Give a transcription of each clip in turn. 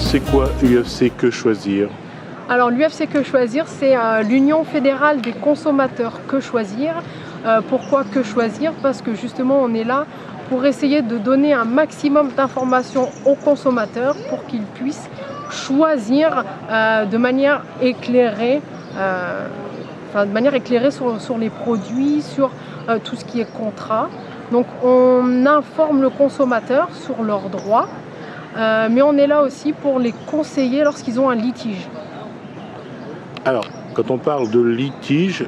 C'est quoi UFC Que Choisir? Alors l'UFC Que Choisir, c'est l'Union fédérale des consommateurs Que Choisir. Pourquoi Que Choisir? Parce que justement on est là pour essayer de donner un maximum d'informations aux consommateurs pour qu'ils puissent choisir de manière éclairée, sur les produits, sur tout ce qui est contrat. Donc on informe le consommateur sur leurs droits, mais on est là aussi pour les conseiller lorsqu'ils ont un litige. Alors, quand on parle de litige,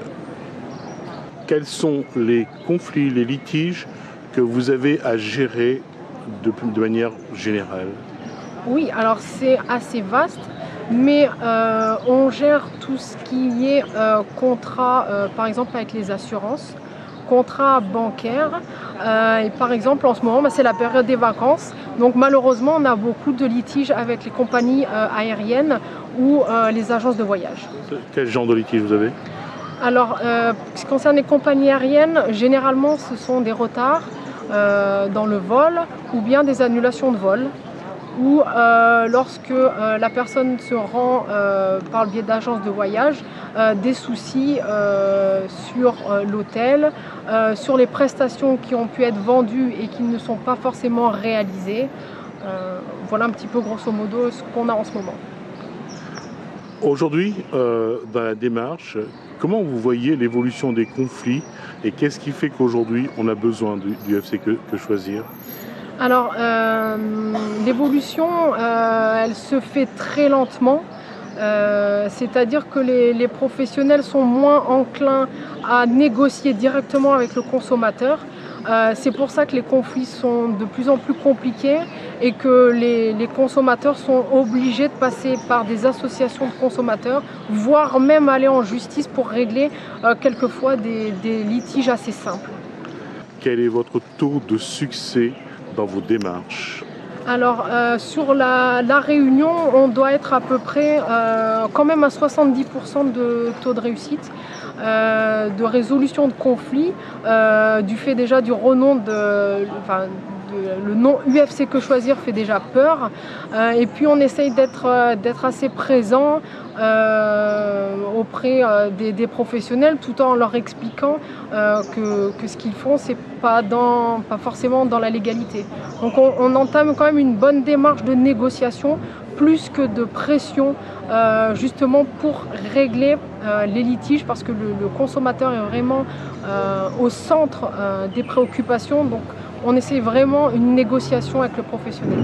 quels sont les conflits, les litiges que vous avez à gérer de manière générale? Oui, alors c'est assez vaste, mais on gère tout ce qui est contrat, par exemple avec les assurances, contrat bancaire. Et par exemple, en ce moment, c'est la période des vacances. Donc malheureusement, on a beaucoup de litiges avec les compagnies aériennes ou les agences de voyage. Quel genre de litige vous avez? Alors, ce qui concerne les compagnies aériennes, généralement, ce sont des retards dans le vol ou bien des annulations de vol. Ou lorsque la personne se rend par le biais d'agences de voyage, des soucis sur l'hôtel, sur les prestations qui ont pu être vendues et qui ne sont pas forcément réalisées. Voilà un petit peu grosso modo ce qu'on a en ce moment. Aujourd'hui, dans la démarche, comment vous voyez l'évolution des conflits et qu'est-ce qui fait qu'aujourd'hui on a besoin du UFC Que Choisir? Alors, l'évolution, elle se fait très lentement. C'est-à-dire que les professionnels sont moins enclins à négocier directement avec le consommateur. C'est pour ça que les conflits sont de plus en plus compliqués et que les consommateurs sont obligés de passer par des associations de consommateurs, voire même aller en justice pour régler quelquefois des litiges assez simples. Quel est votre taux de succès dans vos démarches? Alors sur la Réunion, on doit être à peu près quand même à 70% de taux de réussite, de résolution de conflits, du fait déjà du renom le nom UFC Que Choisir fait déjà peur, et puis on essaye d'être assez présent auprès des professionnels tout en leur expliquant que ce qu'ils font c'est pas forcément dans la légalité. Donc on entame quand même une bonne démarche de négociation plus que de pression justement pour régler les litiges parce que le consommateur est vraiment au centre des préoccupations. Donc on essaie vraiment une négociation avec le professionnel.